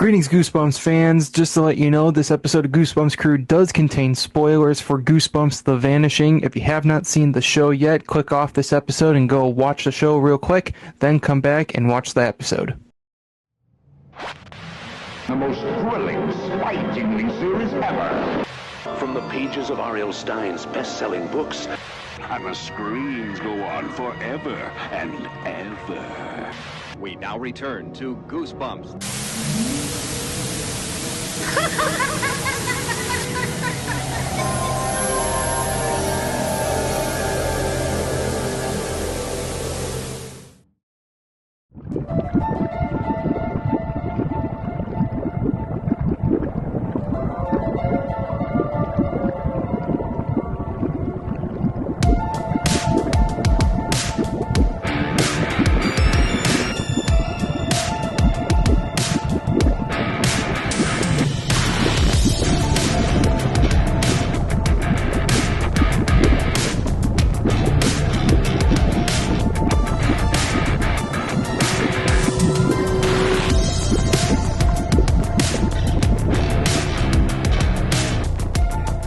Greetings, Goosebumps fans. Just to let you know, this episode of Goosebumps Crew does contain spoilers for Goosebumps The Vanishing. If you have not seen the show yet, click off this episode and go watch the show real quick, then come back and watch the episode. The most thrilling, spine-tingling series ever. From the pages of R.L. Stine's best-selling books, And the screams go on forever and ever. We now return to Goosebumps.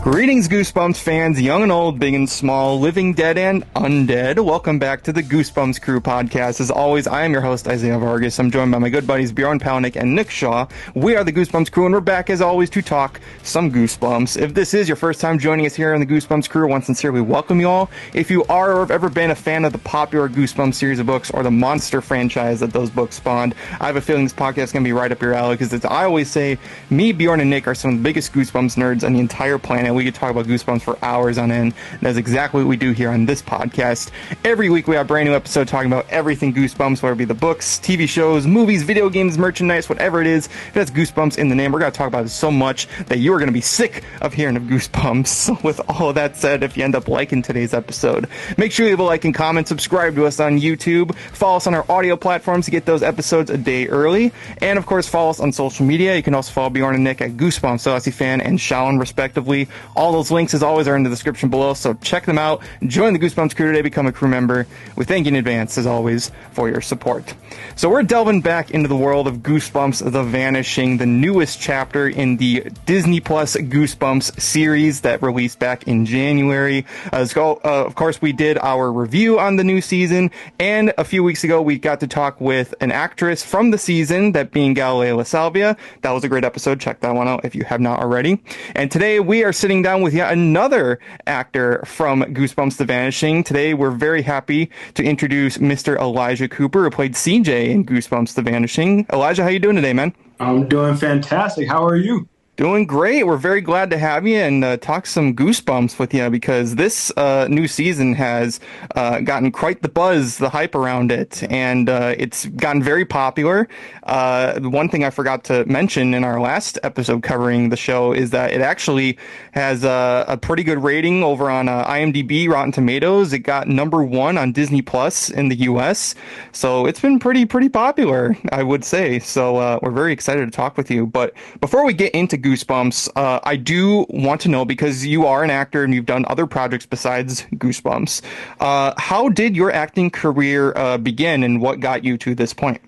Greetings, Goosebumps fans, young and old, big and small, living dead and undead. Welcome back to the Goosebumps Crew Podcast. As always, I am your host, Isaiah Vargas. I'm joined by my good buddies, Bjorn Palnick and Nick Shaw. We are the Goosebumps Crew, and we're back, as always, to talk some Goosebumps. If this is your first time joining us here on the Goosebumps Crew, I want to sincerely welcome you all. If you are or have ever been a fan of the popular Goosebumps series of books or the monster franchise that those books spawned, I have a feeling this podcast is going to be right up your alley, because I always say, me, Bjorn, and Nick are some of the biggest Goosebumps nerds on the entire planet. We could talk about Goosebumps for hours on end. That's exactly what we do here on this podcast. Every week we have a brand new episode talking about everything Goosebumps, whether it be the books, TV shows, movies, video games, merchandise, whatever it is. If that's Goosebumps in the name, we're going to talk about it so much that you are going to be sick of hearing of Goosebumps. With all of that said, if you end up liking today's episode, make sure you leave a like and comment, subscribe to us on YouTube, follow us on our audio platforms to get those episodes a day early, and of course follow us on social media. You can also follow Bjorn and Nick at Goosebumps, Lassie Fan, and Shallon, respectively. All those links, as always, are in the description below, so check them out. Join the Goosebumps Crew today, become a crew member. We thank you in advance, as always, for your support. So we're delving back into the world of Goosebumps The Vanishing, the newest chapter in the Disney Plus Goosebumps series that released back in January. Of course, we did our review on the new season, and a few weeks ago, we got to talk with an actress from the season, that being Galilea LaSalvia. That was a great episode. Check that one out if you have not already. And today, we are sitting down with yet another actor from Goosebumps The Vanishing. Today, we're very happy to introduce Mr. Elijah Cooper, who played CJ in Goosebumps The Vanishing. Elijah, how you doing today, man? I'm doing fantastic. How are you? Doing great. We're very glad to have you and talk some Goosebumps with you, because this new season has gotten quite the buzz, the hype around it, and it's gotten very popular. One thing I forgot to mention in our last episode covering the show is that it actually has a pretty good rating over on IMDb, Rotten Tomatoes. It got #1 on Disney Plus in the US, so it's been pretty popular, I would say. So we're very excited to talk with you. But before we get into Goosebumps, I do want to know, because you are an actor and you've done other projects besides Goosebumps, how did your acting career begin, and what got you to this point?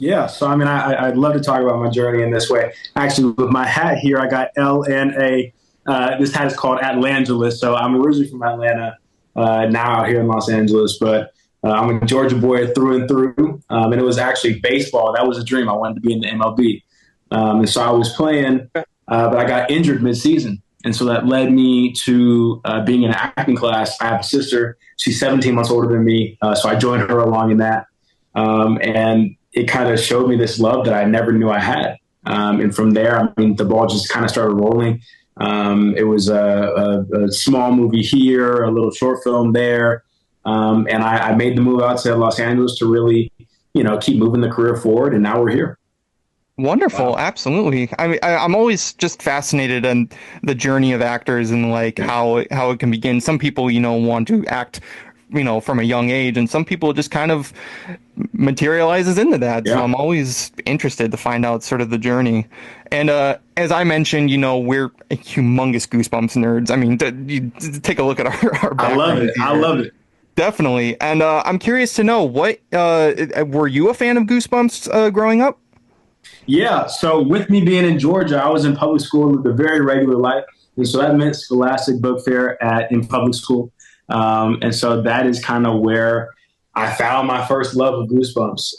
Yeah, so I mean, I'd love to talk about my journey in this way. Actually, with my hat here, I got LNA. This hat is called Atlangeles, so I'm originally from Atlanta, now out here in Los Angeles, but I'm a Georgia boy through and through, and it was actually baseball. That was a dream. I wanted to be in the MLB. And so I was playing, but I got injured mid-season. And so that led me to being in an acting class. I have a sister. She's 17 months older than me. So I joined her along in that. And it kind of showed me this love that I never knew I had. And from there, I mean, the ball just kind of started rolling. It was a small movie here, a little short film there. And I made the move out to Los Angeles to really, keep moving the career forward. And now we're here. Wonderful. Wow. Absolutely. I mean, I'm always just fascinated in the journey of actors and like how it can begin. Some people, want to act, from a young age, and some people just kind of materializes into that. Yeah. So I'm always interested to find out sort of the journey. And as I mentioned, we're humongous Goosebumps nerds. I mean, take a look at our background. I love it. Definitely. And I'm curious to know, what were you a fan of Goosebumps growing up? Yeah. So with me being in Georgia, I was in public school, lived a very regular life. And so that meant Scholastic Book Fair in public school. And so that is kind of where I found my first love of Goosebumps.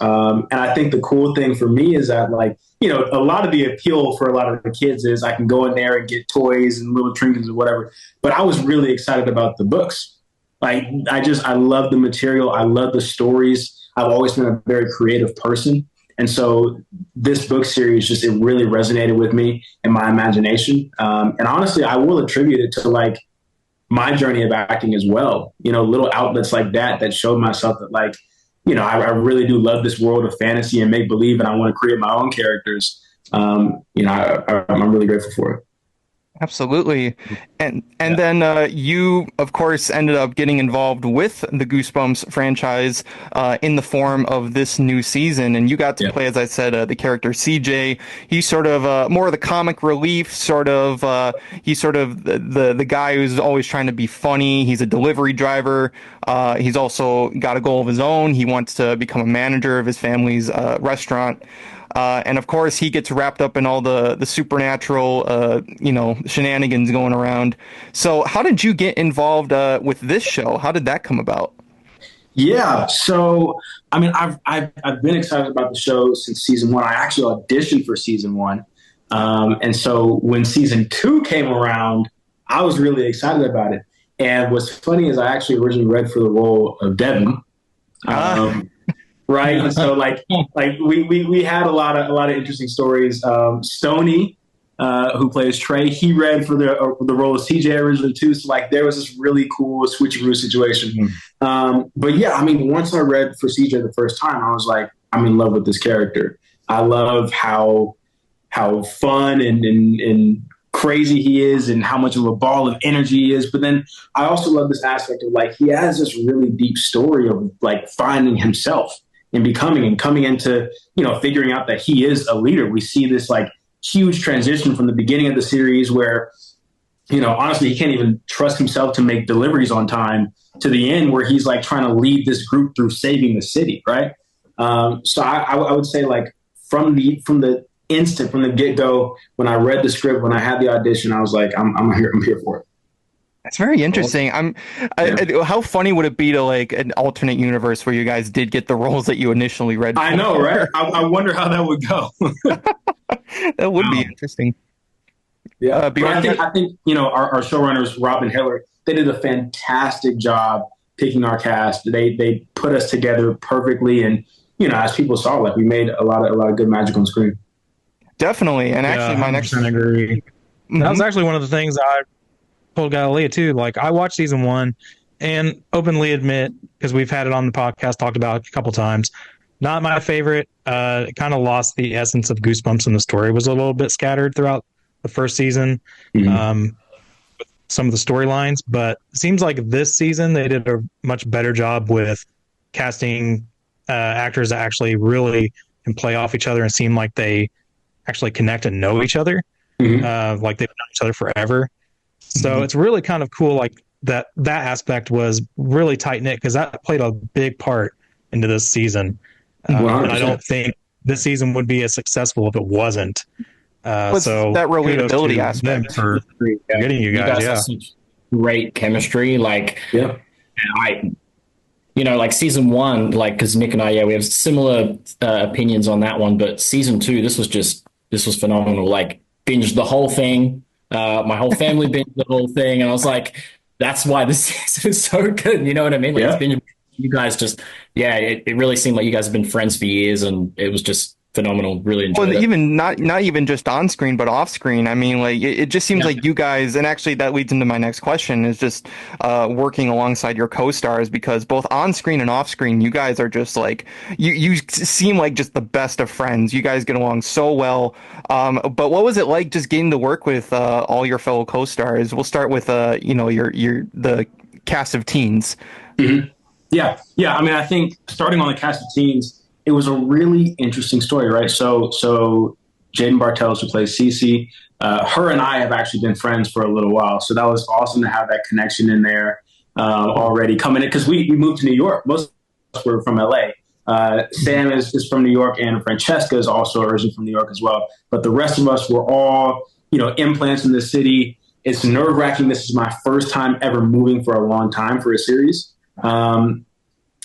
And I think the cool thing for me is that, like, a lot of the appeal for a lot of the kids is I can go in there and get toys and little trinkets or whatever. But I was really excited about the books. Like, I love the material. I love the stories. I've always been a very creative person. And so this book series it really resonated with me and my imagination. And honestly, I will attribute it to like my journey of acting as well. Little outlets like that showed myself that, like, I really do love this world of fantasy and make believe, and I want to create my own characters. I'm really grateful for it. Absolutely. And then you, of course, ended up getting involved with the Goosebumps franchise in the form of this new season. And you got to play, as I said, the character CJ. He's sort of more of the comic relief, he's sort of the guy who's always trying to be funny. He's a delivery driver. He's also got a goal of his own. He wants to become a manager of his family's restaurant. And of course, he gets wrapped up in all the supernatural, shenanigans going around. So how did you get involved with this show? How did that come about? Yeah. So, I mean, I've been excited about the show since season one. I actually auditioned for season one. And so when season two came around, I was really excited about it. And what's funny is I actually originally read for the role of Devin. Right. And so like we had a lot of interesting stories. Stoney, who plays Trey, he read for the role of CJ originally too. So like there was this really cool switcheroo situation. But yeah, I mean, once I read for CJ the first time, I was like, I'm in love with this character. I love how fun and crazy he is and how much of a ball of energy he is. But then I also love this aspect of, like, he has this really deep story of like finding himself and becoming and coming into, figuring out that he is a leader. We see this like huge transition from the beginning of the series where, honestly, he can't even trust himself to make deliveries on time, to the end where he's like trying to lead this group through saving the city. Right. So I would say, like, from the instant, from the get-go, when I read the script, when I had the audition, I was like, I'm here for it. That's very interesting. How funny would it be to, like, an alternate universe where you guys did get the roles that you initially read for? I know, right? I wonder how that would go. That would be interesting. Yeah, but I think our showrunners, Rob and Hiller, they did a fantastic job picking our cast. They put us together perfectly, and as people saw, like, we made a lot of good magic on screen. Definitely, and actually, my next agree. Mm-hmm. That was actually one of the things I told Galilea too. Like, I watched season one and openly admit, because we've had it on the podcast, talked about it a couple times, not my favorite. It kind of lost the essence of Goosebumps, and the story was a little bit scattered throughout the first season. With some of the storylines, but it seems like this season they did a much better job with casting actors that actually really can play off each other and seem like they actually connect and know each other, like they've known each other forever. So it's really kind of cool, like that aspect was really tight knit, because that played a big part into this season. And I don't think this season would be as successful if it wasn't. So that relatability aspect for getting you guys have such great chemistry. Like, like season one, like, because Nick and I, we have similar opinions on that one. But season two, this was phenomenal. Like, binged the whole thing. My whole family binged the whole thing, and I was like, that's why this season is so good. You know what I mean? Like, it's been, you guys just, it really seemed like you guys have been friends for years, and it was just phenomenal. Really enjoyed it. Even not even just on screen, but off screen. I mean, like, it just seems like you guys, and actually that leads into my next question, is just working alongside your co-stars, because both on screen and off screen, you guys are just like, you seem like just the best of friends. You guys get along so well. But what was it like just getting to work with all your fellow co-stars? We'll start with the cast of teens. Mm-hmm. Yeah. I mean, I think starting on the cast of teens, it was a really interesting story, right? So Jaden Bartels, who plays Cece, her and I have actually been friends for a little while. So that was awesome to have that connection in there already coming in, because we moved to New York. Most of us were from LA. Sam is from New York, and Francesca is also originally from New York as well. But the rest of us were all, implants in the city. It's nerve-wracking. This is my first time ever moving for a long time for a series.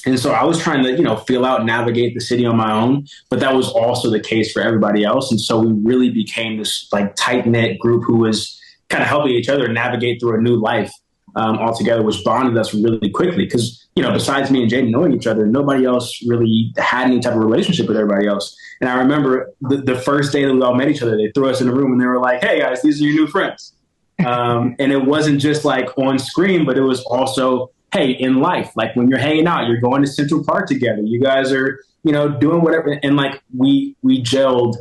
And so I was trying to, feel out, navigate the city on my own, but that was also the case for everybody else. And so we really became this like tight-knit group who was kind of helping each other navigate through a new life all together, which bonded us really quickly. Because, besides me and Jaden knowing each other, nobody else really had any type of relationship with everybody else. And I remember the first day that we all met each other, they threw us in a room and they were like, "Hey guys, these are your new friends." And it wasn't just like on screen, but it was also, hey, in life, like when you're hanging out, you're going to Central Park together. You guys are, doing whatever. And like we gelled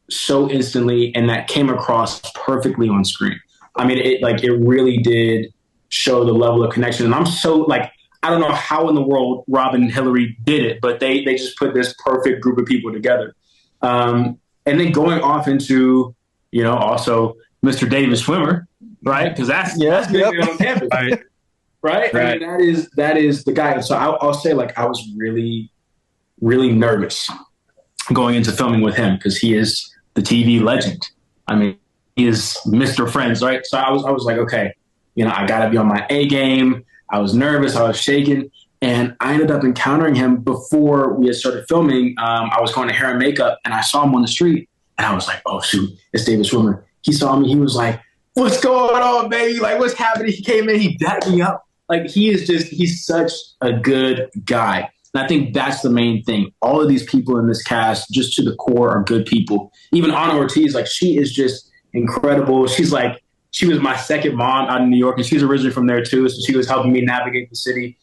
so instantly, and that came across perfectly on screen. I mean, it really did show the level of connection. And I'm so like, I don't know how in the world Robin and Hillary did it, but they just put this perfect group of people together. And then going off into, also Mr. David Schwimmer, right? Because that's big on campus. Right. I mean, that is the guy. So I'll say, like, I was really, really nervous going into filming with him because he is the TV legend. I mean, he is Mr. Friends, right? So I was like, okay, I got to be on my A game. I was nervous. I was shaking. And I ended up encountering him before we had started filming. I was going to hair and makeup, and I saw him on the street. And I was like, oh, shoot, it's David Schwimmer. He saw me. He was like, what's going on, baby? Like, what's happening? He came in. He dapped me up. Like, he's such a good guy. And I think that's the main thing. All of these people in this cast, just to the core, are good people. Even Anna Ortiz, like, she is just incredible. She was my second mom out in New York, and she's originally from there too. So she was helping me navigate the city.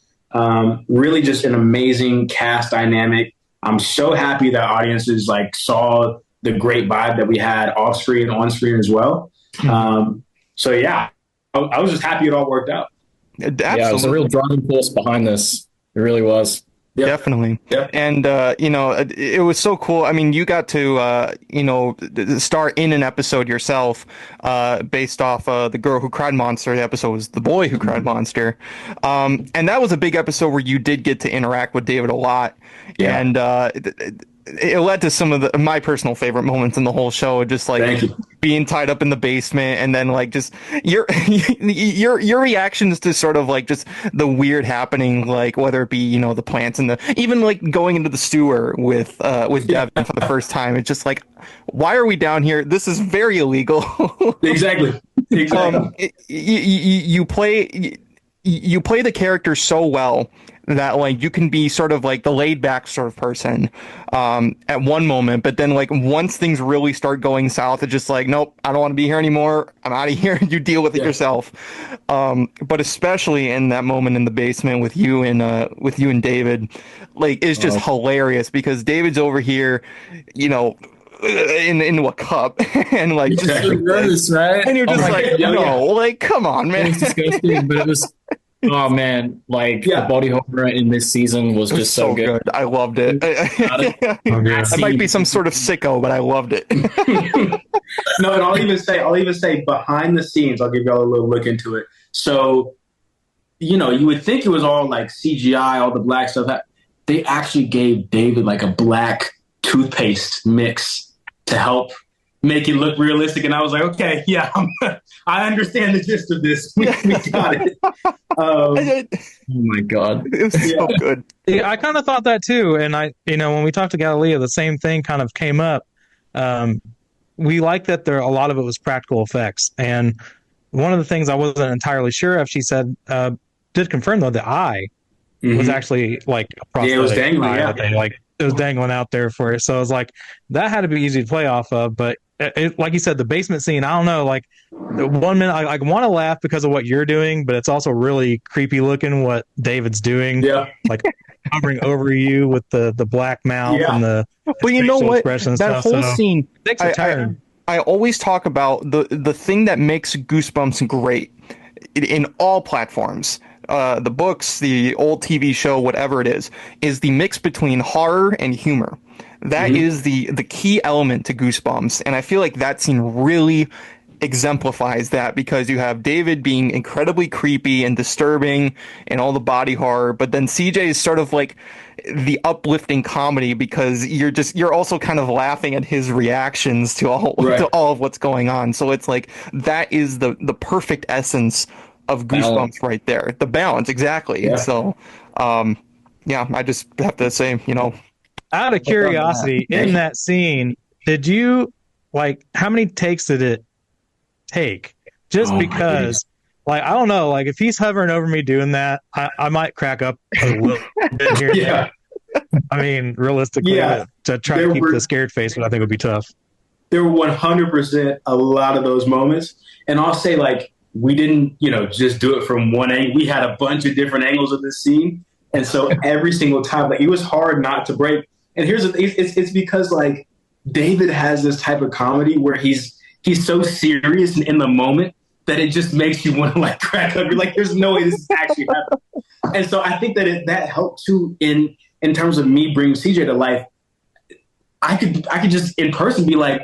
Really just an amazing cast dynamic. I'm so happy that audiences like saw the great vibe that we had off screen and on screen as well. So yeah, I was just happy it all worked out. Absolutely. Yeah, it was a real driving force behind this. It really was. Yep. Definitely. Yep. And, it was so cool. I mean, you got to, star in an episode yourself based off The Girl Who Cried Monster. The episode was The Boy Who Cried Monster. And that was a big episode where you did get to interact with David a lot. Yeah. And it led to some of my personal favorite moments in the whole show, just like being tied up in the basement, and then like just your reactions to sort of like just the weird happening, like whether it be the plants and even like going into the sewer with Devin for the first time. It's just like, why are we down here? This is very illegal. Exactly. You play the character so well that like you can be sort of like the laid back sort of person at one moment, but then like once things really start going south, it's just like, nope, I don't want to be here anymore. I'm out of here. You deal with it yourself. But especially in that moment in the basement with you and David, like it's just hilarious because David's over here, into a cup and like just so gross, right? And you're just like come on, man. It was disgusting, but it was. Oh man, the body horror in this season was just so good. I loved it. I might be some sort of sicko, but I loved it. No, and I'll even say behind the scenes, I'll give y'all a little look into it. So, you would think it was all like CGI, all the black stuff. They actually gave David like a black toothpaste mix to help make it look realistic. And I was like, okay, yeah, I understand the gist of this. We got it. Oh my God. It was so good. Yeah, I kind of thought that too. And when we talked to Galilea, the same thing kind of came up. We like that a lot of it was practical effects. And one of the things I wasn't entirely sure of, she said, did confirm though, the eye was actually like a prosthetic. Yeah, it was dangling. It was dangling out there for it. So I was like, that had to be easy to play off of. But like you said, the basement scene, I don't know, like 1 minute, I want to laugh because of what you're doing, but it's also really creepy looking what David's doing. Yeah. Like hovering over you with the black mouth and the well, you know what? That whole scene takes a turn. I always talk about the thing that makes Goosebumps great in all platforms. The books, the old TV show, whatever it is the mix between horror and humor. That is the key element to Goosebumps. And I feel like that scene really exemplifies that, because you have David being incredibly creepy and disturbing and all the body horror, but then CJ is sort of like the uplifting comedy, because you're also kind of laughing at his reactions to all Right. to all of what's going on. So it's like that is the perfect essence of Goosebumps right there. The balance, exactly. Yeah. So yeah, I just have to say, Out of curiosity, in that scene, did you like how many takes did it take? Just because, like, I don't know, like if he's hovering over me doing that, I might crack up a little bit here. Yeah. I mean, realistically, Yeah. to try to keep the scared face, but I think would be tough. There were 100% a lot of those moments. And I'll say, like, we didn't, just do it from one angle. We had a bunch of different angles of this scene. And so every single time, like, it was hard not to break. And here's the thing, it's because, like, David has this type of comedy where he's so serious and in the moment that it just makes you want to, like, crack up. You're like, there's no way this is actually happening. And so I think that that helped too in terms of me bringing CJ to life. I could just in person be like,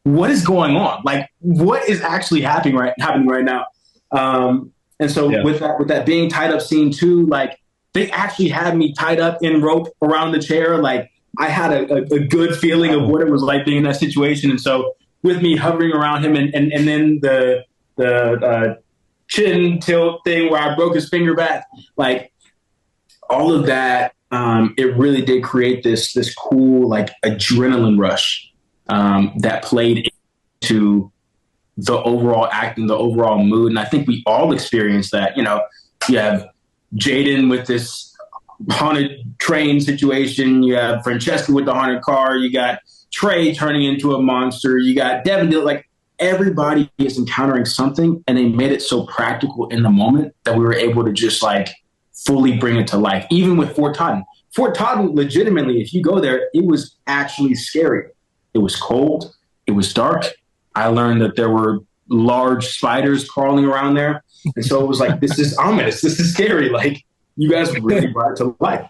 what is going on? Like, what is actually happening right now? And so with that being tied up scene too, like, they actually had me tied up in rope around the chair. Like, I had a good feeling of what it was like being in that situation. And so with me hovering around him and then the chin tilt thing where I broke his finger back, like, all of that, it really did create this cool, like, adrenaline rush that played into the overall acting, the overall mood. And I think we all experienced that. You have Jaden with this haunted train situation. You have Francesca with the haunted car. You got Trey turning into a monster. You got Devin. Like, everybody is encountering something, and they made it so practical in the moment that we were able to just, like, fully bring it to life. Even with Fort Totten. Fort Totten, legitimately, if you go there, it was actually scary. It was cold. It was dark. I learned that there were large spiders crawling around there. And so it was like, this is ominous. This is scary. Like, you guys really brought it to life.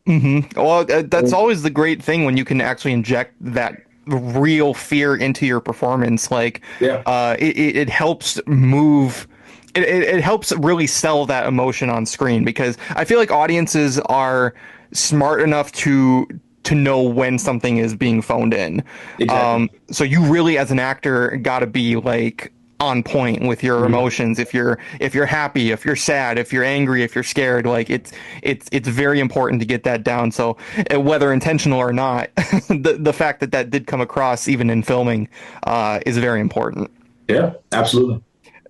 Mm-hmm. Well, that's always the great thing when you can actually inject that real fear into your performance. Like, it helps move. It helps really sell that emotion on screen, because I feel like audiences are smart enough to know when something is being phoned in. Exactly. So you really, as an actor, got to be, like, on point with your emotions. If you're happy, if you're sad, if you're angry, if you're scared, like, it's very important to get that down. So whether intentional or not, the fact that did come across even in filming is very important. Yeah, absolutely.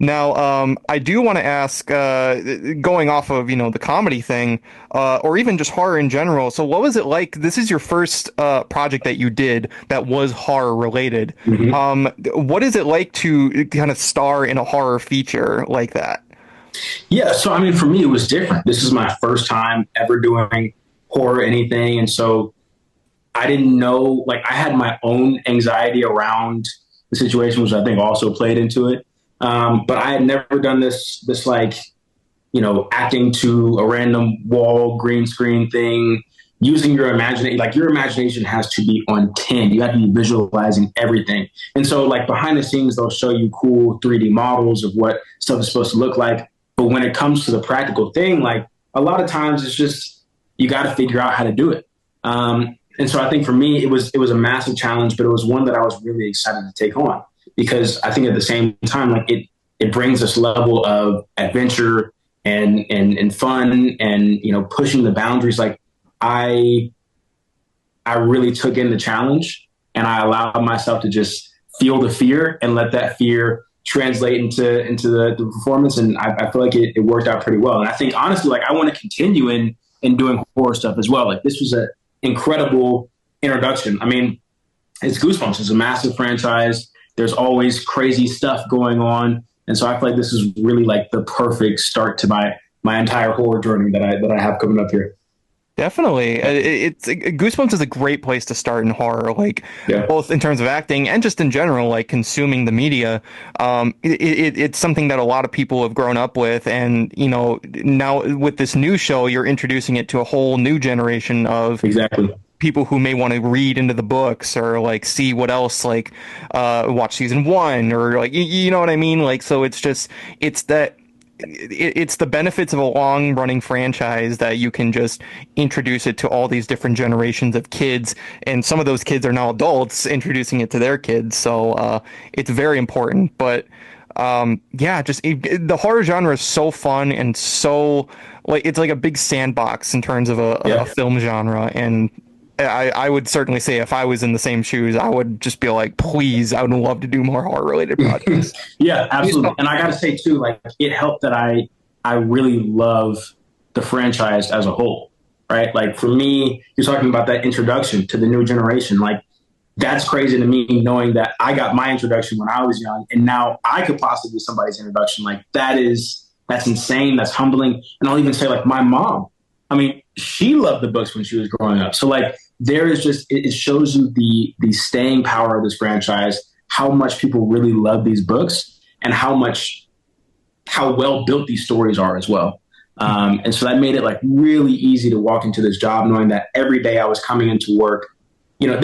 Now, I do want to ask, going off of, the comedy thing, or even just horror in general. So what was it like? This is your first project that you did that was horror related. Mm-hmm. What is it like to kind of star in a horror feature like that? Yeah, so, I mean, for me, it was different. This is my first time ever doing horror anything. And so I didn't know, like, I had my own anxiety around the situation, which I think also played into it. But I had never done this like, acting to a random wall green screen thing, using your imagination. Like, your imagination has to be on 10. You have to be visualizing everything. And so, like, behind the scenes, they'll show you cool 3D models of what stuff is supposed to look like. But when it comes to the practical thing, like, a lot of times it's just, you got to figure out how to do it. And so I think for me, it was a massive challenge, but it was one that I was really excited to take on. Because I think at the same time, like, it brings this level of adventure and fun and, pushing the boundaries. Like, I really took in the challenge, and I allowed myself to just feel the fear and let that fear translate into the performance. And I feel like it worked out pretty well. And I think, honestly, like, I want to continue in doing horror stuff as well. Like, this was an incredible introduction. I mean, it's Goosebumps. It's a massive franchise. There's always crazy stuff going on. And so I feel like this is really, like, the perfect start to my entire horror journey that I have coming up here. Definitely. Goosebumps is a great place to start in horror, like, both in terms of acting and just in general, like, consuming the media. It's something that a lot of people have grown up with. And, now with this new show, you're introducing it to a whole new generation of people who may want to read into the books or like see what else, like watch season 1 or like you know what I mean? Like, so it's just it's the benefits of a long running franchise that you can just introduce it to all these different generations of kids, and some of those kids are now adults introducing it to their kids. So it's very important. But the horror genre is so fun and so like it's like a big sandbox in terms of a film genre. And I would certainly say if I was in the same shoes, I would just be like, please, I would love to do more horror related projects. Yeah, absolutely. And I got to say too, like it helped that I really love the franchise as a whole, right? Like for me, you're talking about that introduction to the new generation. Like that's crazy to me, knowing that I got my introduction when I was young, and now I could possibly be somebody's introduction. Like that's insane. That's humbling. And I'll even say like my mom, I mean, she loved the books when she was growing up. So like there is just, it shows you the staying power of this franchise, how much people really love these books and how well built these stories are as well. And so that made it like really easy to walk into this job knowing that every day I was coming into work, you know,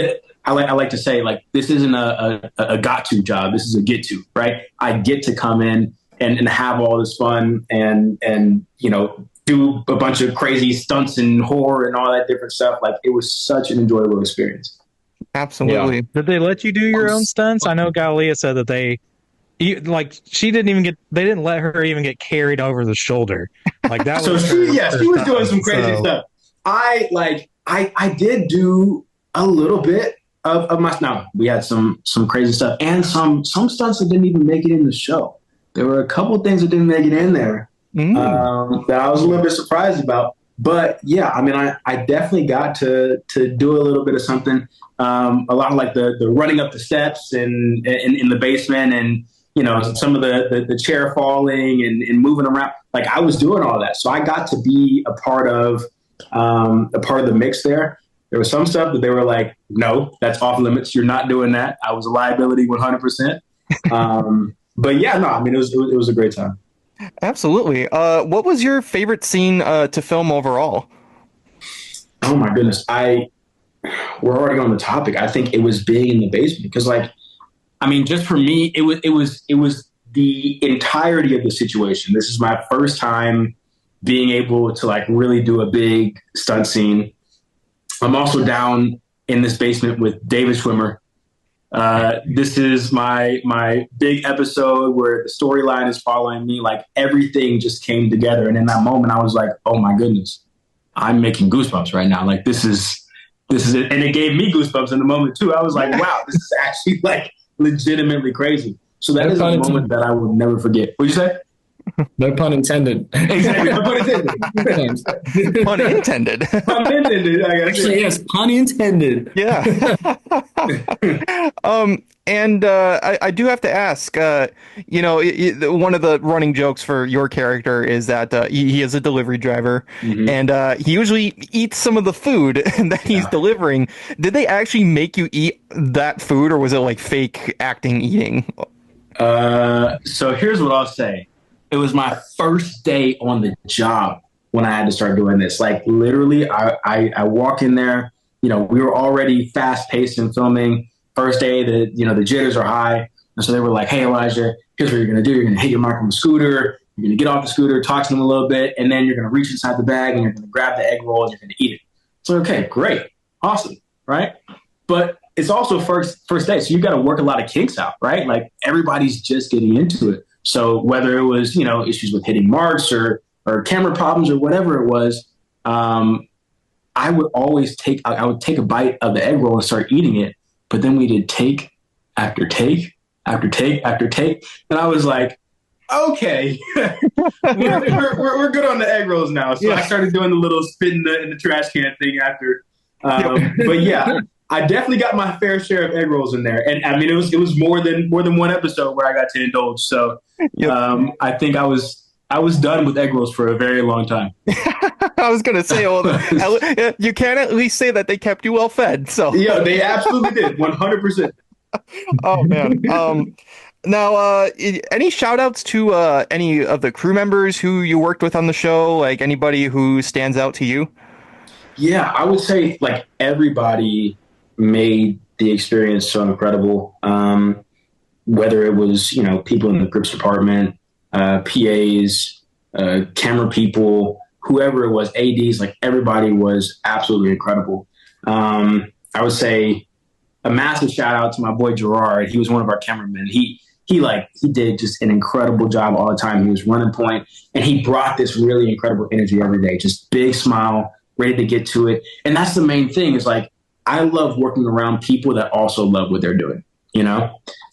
I like to say like, this isn't a got to job. This is a get to, right? I get to come in and have all this fun and, you know, do a bunch of crazy stunts and horror and all that different stuff. Like it was such an enjoyable experience. Absolutely. Yeah. Did they let you do your own stunts? I know Galilea said that they didn't let her even get carried over the shoulder. Like that so was she was doing some crazy stuff. I did do a little bit of my, now we had some crazy stuff and some stunts that didn't even make it in the show. There were a couple things that didn't make it in there. That I was a little bit surprised about. But yeah, I mean, I definitely got to do a little bit of something. A lot of like the running up the steps and in the basement and, you know, some of the chair falling and moving around. Like I was doing all that. So I got to be a part of the mix there. There was some stuff that they were like, no, that's off limits. You're not doing that. I was a liability 100%. But yeah, no, I mean, it was a great time. Absolutely. What was your favorite scene to film overall? Oh my goodness. We're already on the topic. I think it was being in the basement because like, I mean, just for me, it was the entirety of the situation. This is my first time being able to like really do a big stunt scene. I'm also down in this basement with David Schwimmer. This is my big episode where the storyline is following me. Like everything just came together. And in that moment, I was like, oh my goodness, I'm making goosebumps right now. Like this is it. And it gave me goosebumps in the moment too. I was like, wow, this is actually like legitimately crazy. So that is a moment that I will never forget. What'd you say? No pun intended. Exactly. No pun intended. Pun intended. Pun intended. Actually, yes, pun intended. Yeah. And I do have to ask, you know, one of the running jokes for your character is that he is a delivery driver, and he usually eats some of the food that he's delivering. Did they actually make you eat that food, or was it like fake acting eating? So here's what I'll say. It was my first day on the job when I had to start doing this. Like literally, I walk in there, you know, we were already fast paced in filming. First day, the jitters are high. And so they were like, hey, Elijah, here's what you're going to do. You're going to hit your mark on the scooter. You're going to get off the scooter, talk to them a little bit, and then you're going to reach inside the bag and you're going to grab the egg roll and you're going to eat it. So, okay, great. Awesome. Right. But it's also first day. So you've got to work a lot of kinks out, right? Like everybody's just getting into it. So whether it was, you know, issues with hitting marks or camera problems or whatever it was, I would take a bite of the egg roll and start eating it. But then we did take after take after take after take. And I was like, okay, we're good on the egg rolls now. So I started doing the little spit in the trash can thing after. But yeah, I definitely got my fair share of egg rolls in there. And I mean, it was more than one episode where I got to indulge. So I think I was done with egg rolls for a very long time. I was going to say, well, you can at least say that they kept you well fed. So yeah, they absolutely did. 100%. Oh man. Now, any shout outs to any of the crew members who you worked with on the show? Like anybody who stands out to you? Yeah, I would say like everybody made the experience so incredible. Whether it was, people in the grips department, PAs, camera people, whoever it was, ADs, like everybody was absolutely incredible. I would say a massive shout out to my boy Gerard. He was one of our cameramen. He did just an incredible job all the time. He was running point, and he brought this really incredible energy every day. Just big smile, ready to get to it. And that's the main thing is like, I love working around people that also love what they're doing,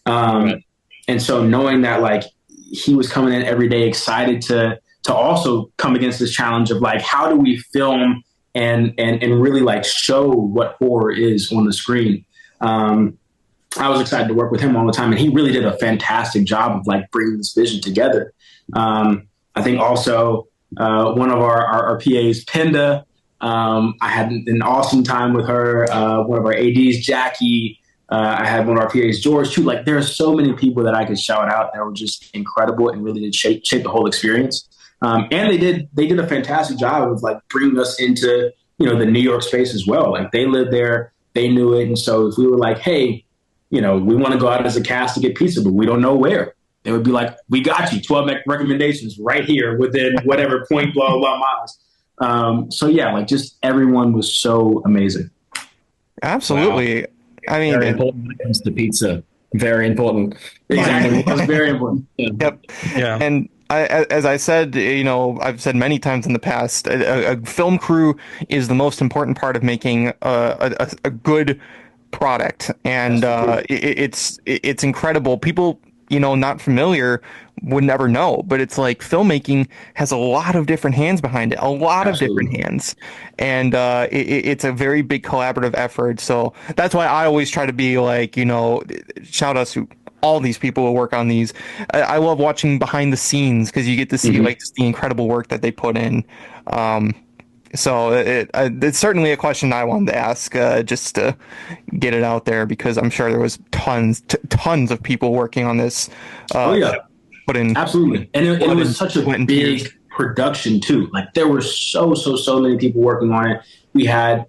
Right. And so knowing that like he was coming in every day excited to also come against this challenge of like, how do we film and really like show what horror is on the screen? I was excited to work with him all the time, and he really did a fantastic job of like bringing this vision together. I think also one of our PAs, Pinda, I had an awesome time with her. One of our ADs, Jackie. I had one of our PAs, George, too. Like, there are so many people that I could shout out that were just incredible and really did shape the whole experience. And they did a fantastic job of like bringing us into, the New York space as well. Like, they lived there, they knew it. And so if we were like, hey, we want to go out as a cast to get pizza, but we don't know where, they would be like, we got you 12 recommendations right here within whatever point, blah, blah, miles. So yeah, like just everyone was so amazing. Absolutely. Wow. I mean, very important when it comes to pizza. Very important. Exactly. That's very important. Yep. Yeah. And as I said, I've said many times in the past, a film crew is the most important part of making a good product, and it's incredible. People, not familiar would never know, but it's like filmmaking has a lot of different hands behind it, a lot of different hands, and it's a very big collaborative effort. So that's why I always try to be like, shout out to all these people who work on these. I love watching behind the scenes because you get to see like just the incredible work that they put in. So it's certainly a question I wanted to ask, just to get it out there, because I'm sure there was tons of people working on this. Put in absolutely, and it was such a big production too. Like, there were so many people working on it. We had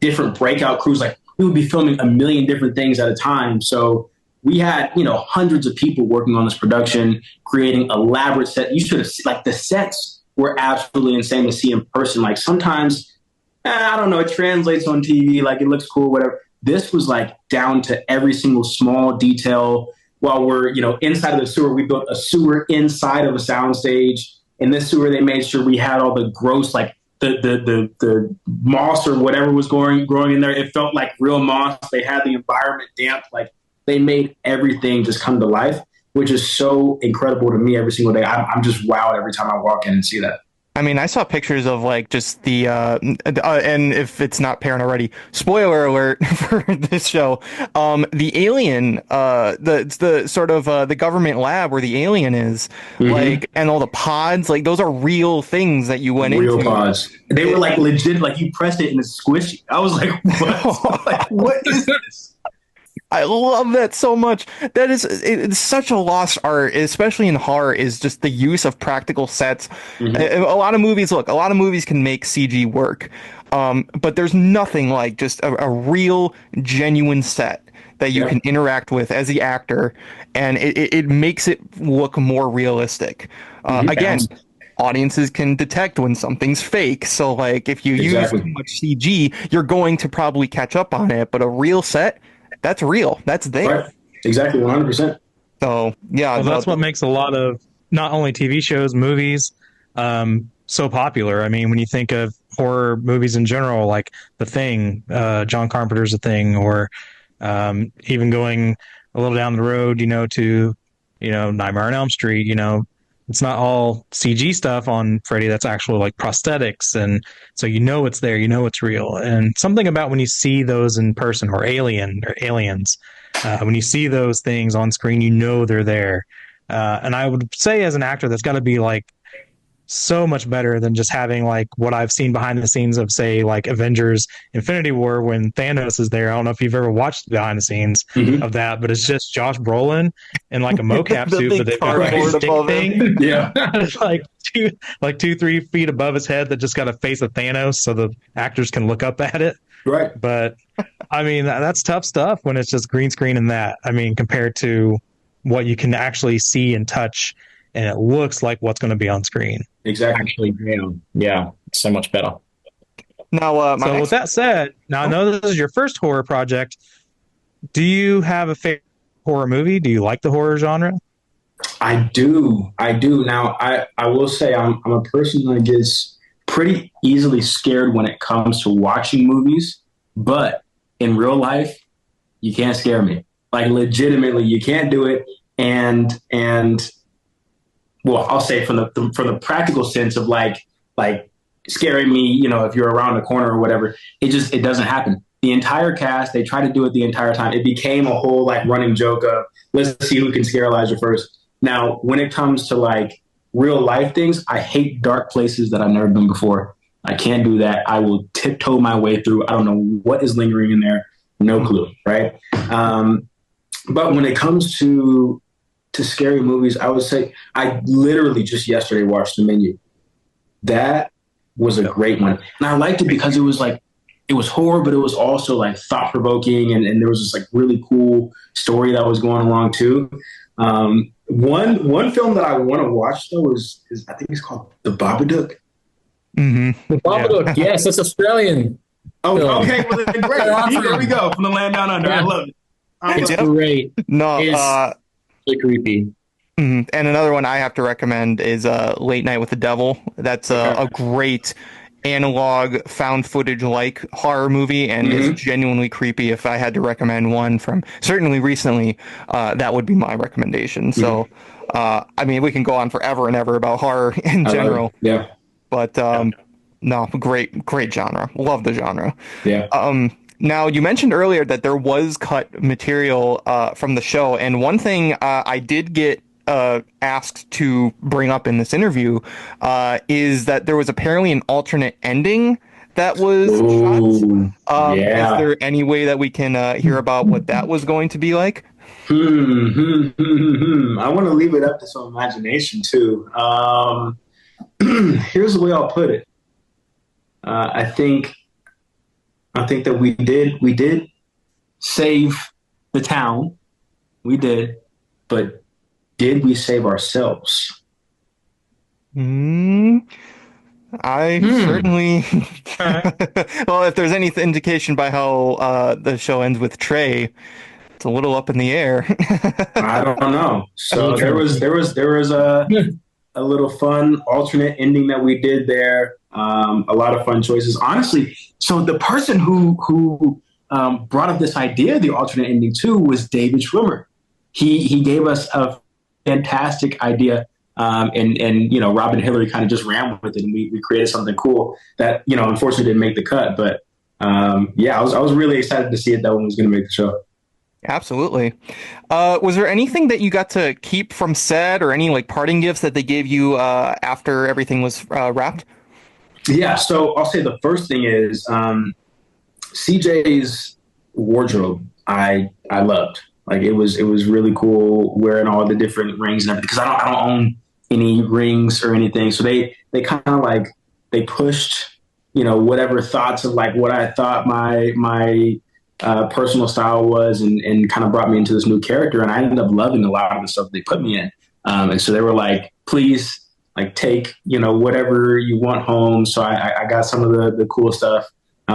different breakout crews. Like, we would be filming a million different things at a time. So we had hundreds of people working on this production, creating elaborate sets. You should have like the sets were absolutely insane to see in person. Like, sometimes, I don't know, it translates on TV, like it looks cool, whatever. This was like down to every single small detail. While we're, inside of the sewer, we built a sewer inside of a soundstage. In this sewer, they made sure we had all the gross, like the moss or whatever was growing in there. It felt like real moss. They had the environment damp. Like, they made everything just come to life, which is so incredible to me every single day. I'm just wowed every time I walk in and see that. I mean, I saw pictures of like just the, and if it's not apparent already, spoiler alert for this show, the alien, the sort of the government lab where the alien is, like, and all the pods, like those are real things that you went into. Real pods. They were like legit, like you pressed it and it's squishy. I was like, what? Like, what is this? I love that so much. It's such a lost art, especially in horror, is just the use of practical sets. A lot of movies can make CG work. But there's nothing like just a real, genuine set that you can interact with as the actor, and it makes it look more realistic. Again, audiences can detect when something's fake. So like if you use too much CG, you're going to probably catch up on it. But a real set, that's real. That's there. Right. Exactly, 100%. So, yeah. Well, that's what makes a lot of not only TV shows, movies, so popular. I mean, when you think of horror movies in general, like The Thing, John Carpenter's The Thing, or even going a little down the road, to, Nightmare on Elm Street, it's not all CG stuff on Freddy. That's actual like prosthetics. And so it's there, it's real. And something about when you see those in person, or aliens, when you see those things on screen, they're there. And I would say as an actor, that's got to be like so much better than just having like what I've seen behind the scenes of, say, like Avengers Infinity War when Thanos is there. I don't know if you've ever watched the behind the scenes of that, but it's just Josh Brolin in like a mocap The suit, big but they've got like a cardboard stick above thing. him. Yeah. like 2-3 feet above his head that just got a face of Thanos so the actors can look up at it. Right. But I mean, that's tough stuff when it's just green screen and that. I mean, compared to what you can actually see and touch, and it looks like what's going to be on screen. Exactly. Actually, yeah, so much better. Now, So with that said, now I know this is your first horror project. Do you have a favorite horror movie? Do you like the horror genre? I do. Now, I will say I'm a person that gets pretty easily scared when it comes to watching movies, but in real life, you can't scare me. Like legitimately, you can't do it. And well, I'll say from the practical sense of like scaring me, you know, if you're around the corner or whatever, it doesn't happen. The entire cast, they try to do it the entire time. It became a whole like running joke of let's see who can scare Elijah first. Now, when it comes to like real life things, I hate dark places that I've never been before. I can't do that. I will tiptoe my way through. I don't know what is lingering in there. No clue, right? But when it comes to scary movies, I would say I literally just yesterday watched The Menu. That was a great one. And I liked it because it was horror, but it was also like thought provoking. And there was this like really cool story that was going along too. One film that I want to watch though is I think it's called The Babadook. Mm-hmm. The Babadook, yes, that's Australian. Oh, film. okay. Well, then great. There we go. From the land down under. Yeah. I love it. It's great. No, It's really creepy. and another one I have to recommend is Late Night with the Devil. That's a great analog found footage like horror movie, and it's genuinely creepy. If I had to recommend one from certainly recently, that would be my recommendation. So, I mean, we can go on forever and ever about horror in general. Yeah. But no, great genre. Love the genre. Yeah. Now, you mentioned earlier that there was cut material from the show, and one thing I did get asked to bring up in this interview is that there was apparently an alternate ending that was shot. Yeah. Is there any way that we can hear about what that was going to be like? I want to leave it up to some imagination too. Here's the way I'll put it. I think that we did save the town. We did, but did we save ourselves? I certainly. Well, if there's any indication by how the show ends with Trey, it's a little up in the air. I don't know. So there was a little fun alternate ending that we did there. A lot of fun choices, honestly. So the person who brought up this idea, the alternate ending too, was David Schwimmer. He gave us a fantastic idea, and you know, Rob and Hillary kind of just ran with it, and we created something cool that, you know, unfortunately didn't make the cut. But yeah, I was really excited to see it. That one was going to make the show. Absolutely. Was there anything that you got to keep from set, or any like parting gifts that they gave you after everything was wrapped? Yeah, so I'll say the first thing is CJ's wardrobe. I loved. Like it was really cool wearing all the different rings and everything, because I don't own any rings or anything. So they kind of like they pushed, you know, whatever thoughts of like what I thought my personal style was, and kind of brought me into this new character. And I ended up loving a lot of the stuff they put me in. And so they were like, please, like, take, you know, whatever you want home. So I got some of the cool stuff,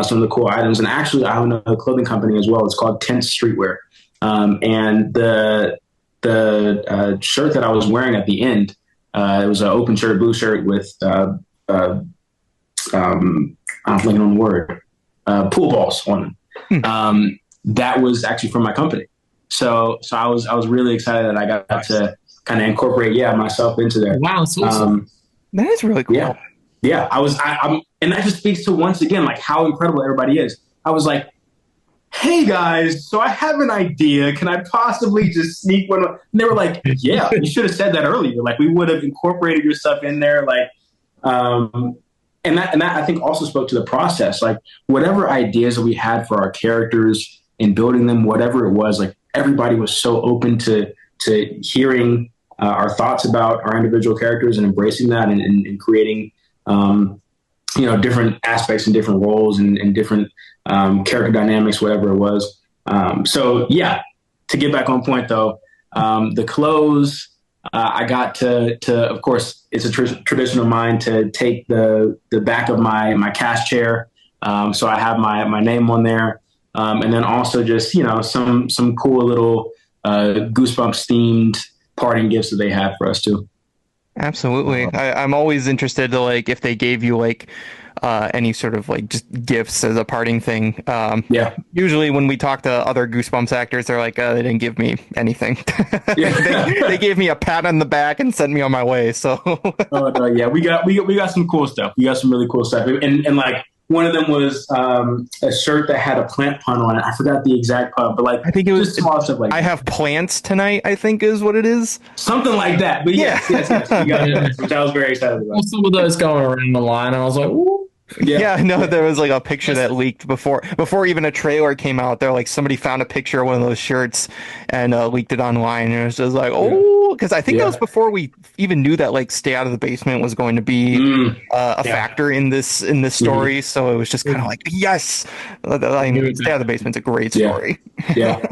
some of the cool items. And actually, I own a clothing company as well. It's called Tent Streetwear. And the shirt that I was wearing at the end, it was an open shirt, blue shirt with, I'm blanking on the word, pool balls on them. That was actually from my company. So I was really excited that I got to kind of incorporate, myself into there. Wow, so awesome. That is really cool. Yeah. I'm, and that just speaks to, once again, like how incredible everybody is. I was like, hey guys, so I have an idea. Can I possibly just sneak one? And they were like, yeah, you should have said that earlier. Like, we would have incorporated your stuff in there. Like, And that I think also spoke to the process. Like whatever ideas that we had for our characters and building them, whatever it was, like everybody was so open to hearing our thoughts about our individual characters and embracing that and creating, different aspects and different roles and different character dynamics, whatever it was. So yeah, to get back on point though, the clothes, I got to, of course, it's a tradition of mine to take the back of my cast chair. So I have my name on there. And then also just, some cool little Goosebumps themed parting gifts that they have for us too. Absolutely. I'm always interested to like if they gave you like any sort of like just gifts as a parting thing. Yeah. Usually when we talk to other Goosebumps actors, they're like, they didn't give me anything. They gave me a pat on the back and sent me on my way. So. Oh no, yeah, we got some cool stuff. We got some really cool stuff, and like one of them was a shirt that had a plant pun on it. I forgot the exact pun, but like I think it was just small stuff like I have plants tonight, I think is what it is. Something like that. But yes, we got it, which I was very excited about. Some of those going around the line, and I was like, ooh. Yeah, no, there was like a picture that leaked before even a trailer came out. There, like somebody found a picture of one of those shirts and leaked it online, and it was just like, because I think that was before we even knew that like Stay Out of the Basement was going to be a factor in this story. Mm-hmm. So it was just kind of like, yes, I mean, Stay Out of the Basement's a great story. Yeah.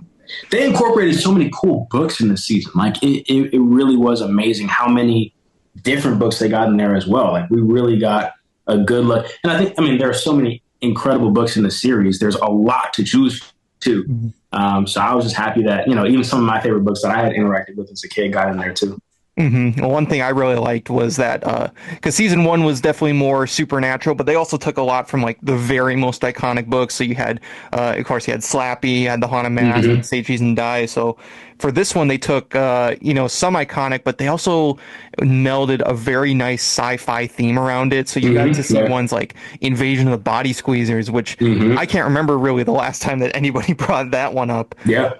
They incorporated so many cool books in this season. Like it really was amazing how many different books they got in there as well. Like we really got a good look. And I mean, there are so many incredible books in the series. There's a lot to choose to. So I was just happy that, even some of my favorite books that I had interacted with as a kid got in there too. Mm-hmm. Well, one thing I really liked was that because season 1 was definitely more supernatural, but they also took a lot from like the very most iconic books. So you had, of course, you had Slappy, you had the Haunted Mask, Say Cheese and Die. So for this one, they took some iconic, but they also melded a very nice sci-fi theme around it. So you got to see ones like Invasion of the Body Squeezers, which I can't remember really the last time that anybody brought that one up. Yeah.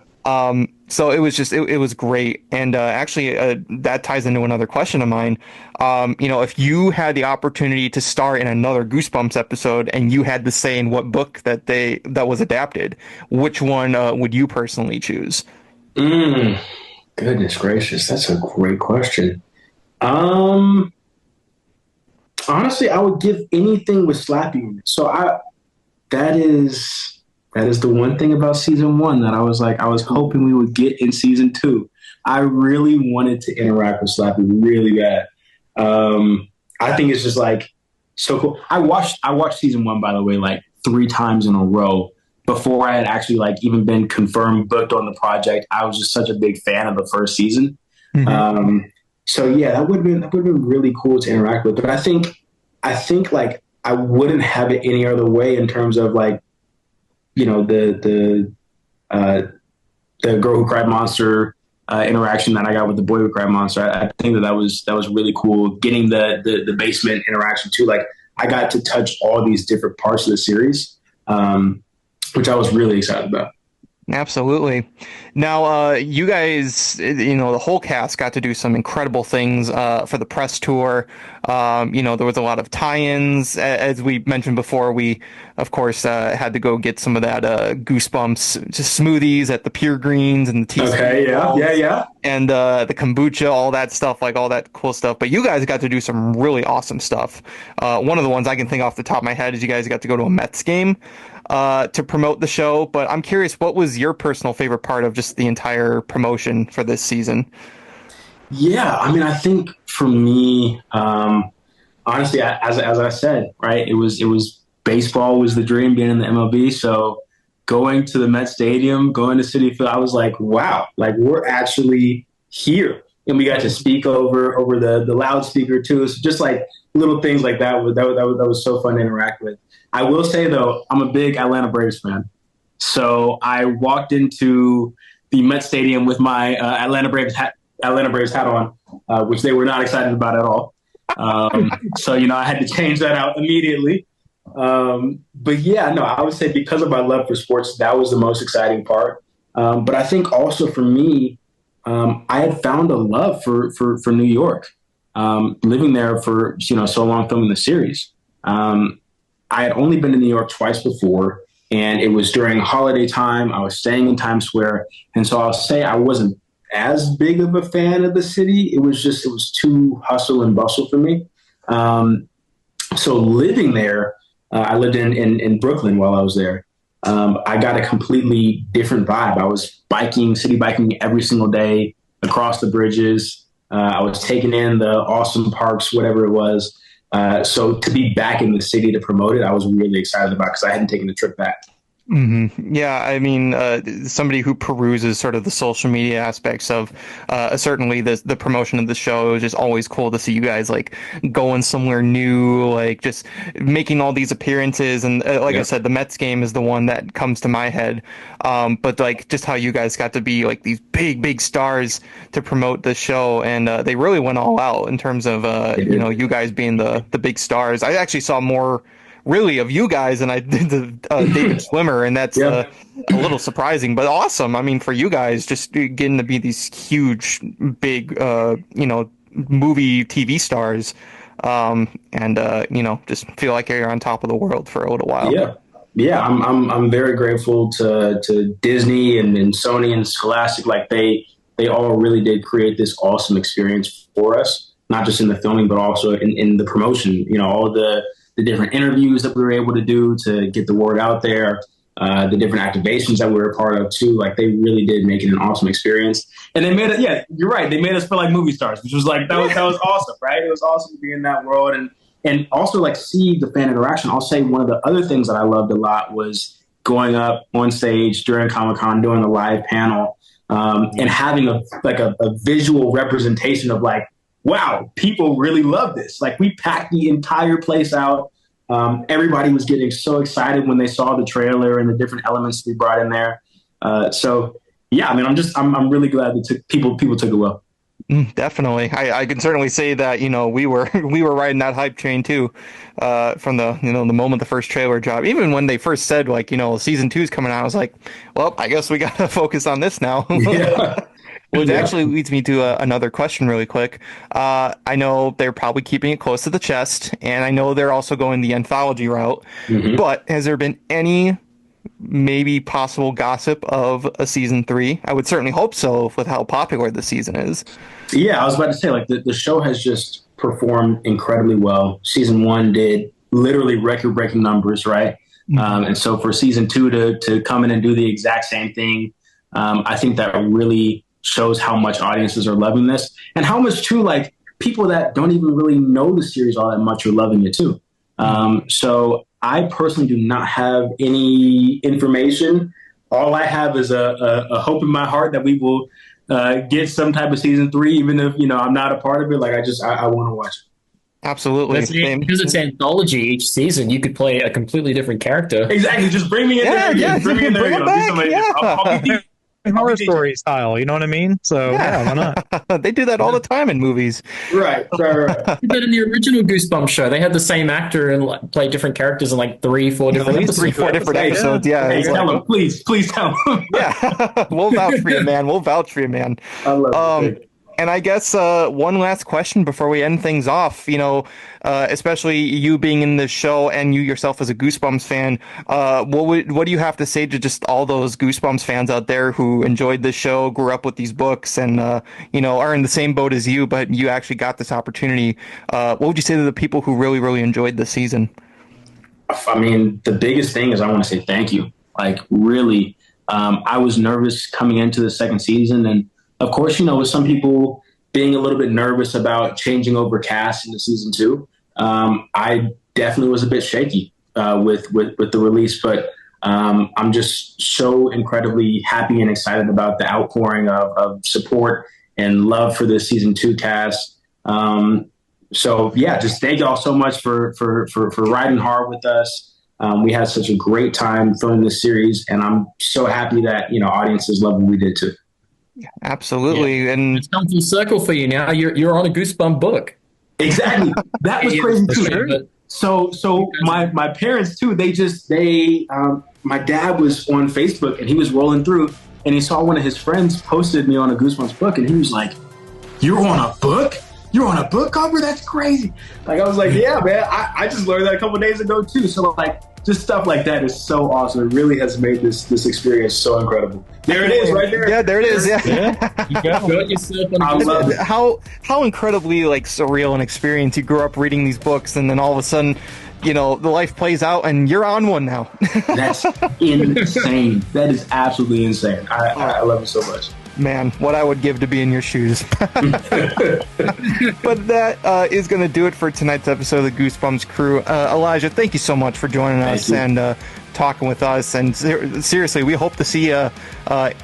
So it was just, it was great. And actually, that ties into another question of mine. If you had the opportunity to star in another Goosebumps episode and you had to say in what book that was adapted, which one would you personally choose? Goodness gracious, that's a great question. Honestly, I would give anything with Slappy. So that is the one thing about season 1 that I was hoping we would get in season 2. I really wanted to interact with Slappy really bad. I think it's just like so cool. I watched season 1, by the way, like 3 times in a row before I had actually like even been confirmed booked on the project. I was just such a big fan of the first season. So yeah, that would have been really cool to interact with. But I think like I wouldn't have it any other way in terms of like, the Girl Who Cried Monster interaction that I got with the Boy Who Cried Monster. I think that was really cool. Getting the basement interaction too. Like I got to touch all these different parts of the series, which I was really excited about. Absolutely. Now, you guys, the whole cast got to do some incredible things for the press tour. There was a lot of tie-ins. As we mentioned before, we, of course, had to go get some of that Goosebumps just smoothies at the Pure Greens and the tea. Okay, yeah. And the kombucha, all that stuff, like all that cool stuff. But you guys got to do some really awesome stuff. One of the ones I can think off the top of my head is you guys got to go to a Mets game to promote the show. But I'm curious, what was your personal favorite part of just the entire promotion for this season? Yeah, I mean, I think for me, honestly, as I said, right, it was baseball was the dream, being in the MLB. So going to the Met Stadium, going to Citi Field, I was like, wow, like we're actually here. And we got to speak over the loudspeaker too. So just like little things like that was so fun to interact with. I will say though, I'm a big Atlanta Braves fan. So I walked into the Met Stadium with my Atlanta Braves hat on, which they were not excited about at all. So, I had to change that out immediately. But yeah, no, I would say because of my love for sports, that was the most exciting part. But I think also for me, I had found a love for New York. living there for, so long filming the series. I had only been to New York twice before, and it was during holiday time. I was staying in Times Square. And so I'll say I wasn't as big of a fan of the city. It was too hustle and bustle for me. So living there, I lived in Brooklyn while I was there. I got a completely different vibe. I was city biking every single day across the bridges. I was taking in the awesome parks, whatever it was. So to be back in the city to promote it, I was really excited about because I hadn't taken the trip back. Mm-hmm. Yeah, I mean, somebody who peruses sort of the social media aspects of certainly the promotion of the show is just always cool to see you guys like going somewhere new, like just making all these appearances. And I said, the Mets game is the one that comes to my head. But like just how you guys got to be like these big stars to promote the show, and they really went all out in terms of you guys being the big stars. I actually saw more really of you guys and I did the David Swimmer, and that's a little surprising but awesome. I mean, for you guys just getting to be these huge big movie TV stars, and just feel like you're on top of the world for a little while. I'm very grateful to Disney and Sony and Scholastic. Like they all really did create this awesome experience for us, not just in the filming but also in the promotion. All the different interviews that we were able to do to get the word out there, the different activations that we were a part of too. Like they really did make it an awesome experience. And they made it, you're right. They made us feel like movie stars, which was like, that was awesome, right? It was awesome to be in that world and also like see the fan interaction. I'll say one of the other things that I loved a lot was going up on stage during Comic-Con, doing a live panel, and having a visual representation of like, wow, people really love this. Like we packed the entire place out. Everybody was getting so excited when they saw the trailer and the different elements we brought in there. I'm really glad that people took it well. Definitely. I can certainly say that, we were riding that hype train too, from the moment the first trailer dropped. Even when they first said like, season 2 is coming out, I was like, well, I guess we got to focus on this now. Yeah. Which actually leads me to another question really quick. I know they're probably keeping it close to the chest, and I know they're also going the anthology route, but has there been any maybe possible gossip of a season 3? I would certainly hope so with how popular the season is. Yeah, I was about to say, like, the show has just performed incredibly well. Season 1 did literally record-breaking numbers, right? And so for season 2 to come in and do the exact same thing, I think that really shows how much audiences are loving this, and how much too, like, people that don't even really know the series all that much are loving it too. So I personally do not have any information. All I have is a hope in my heart that we will get some type of season 3, even if, I'm not a part of it. Like I want to watch it. Absolutely. Because it's anthology each season, you could play a completely different character. Exactly. Just bring me in there. Yeah, bring me in there. I'll be horror story style, you know what I mean? So why not? They do that all the time in movies. Right. But in the original Goosebumps show, they had the same actor and play different characters in like 3-4 different episodes. 3-4 different episodes. Yeah. Hey, tell him, please tell him. Yeah, we'll vouch for you, man. I love it. And I guess one last question before we end things off, especially you being in this show and you yourself as a Goosebumps fan, what do you have to say to just all those Goosebumps fans out there who enjoyed this show, grew up with these books, and, are in the same boat as you, but you actually got this opportunity? What would you say to the people who really, really enjoyed this season? I mean, the biggest thing is I want to say thank you. Like, really, I was nervous coming into the second season, and of course, with some people being a little bit nervous about changing over cast into season 2, I definitely was a bit shaky with the release. But I'm just so incredibly happy and excited about the outpouring of support and love for this season 2 cast. Just thank y'all so much for riding hard with us. We had such a great time filming this series, and I'm so happy that audiences love what we did too. Absolutely. And it's come full circle for you now. You're on a Goosebump book. Exactly. That was crazy too. So my parents too, my dad was on Facebook and he was rolling through and he saw one of his friends posted me on a Goosebumps book and he was like, "You're on a book?" you're on a book cover? That's crazy. Like, I was like, yeah, man, I just learned that a couple of days ago too. So like, just stuff like that is so awesome. It really has made this experience so incredible. There it is, right there. Yeah, there it is. Yeah. You go. I love it. How incredibly like surreal an experience. You grew up reading these books, and then all of a sudden, the life plays out, and you're on one now. That's insane. That is absolutely insane. I love it so much. Man, what I would give to be in your shoes. But that is going to do it for tonight's episode of the Goosebumps Crew. Elijah, thank you so much for joining us and talking with us. And seriously, we hope to see you,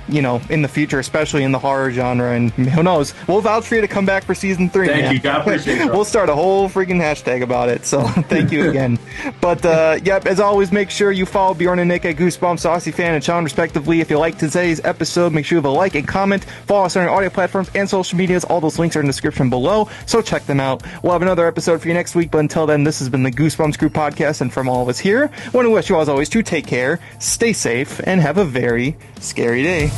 in the future, especially in the horror genre. And who knows? We'll vouch for you to come back for season 3. Thank you. God appreciate it. We'll start a whole freaking hashtag about it. So thank you again. But as always, make sure you follow Bjorn and Nick at Goosebumps, Aussie Fan, and Sean, respectively. If you liked today's episode, make sure you have a like and comment. Follow us on our audio platforms and social medias. All those links are in the description below, so check them out. We'll have another episode for you next week, but until then, this has been the Goosebumps Crew Podcast, and from all of us here, I want to wish you all, as always, to take care, stay safe, and have a very scary day.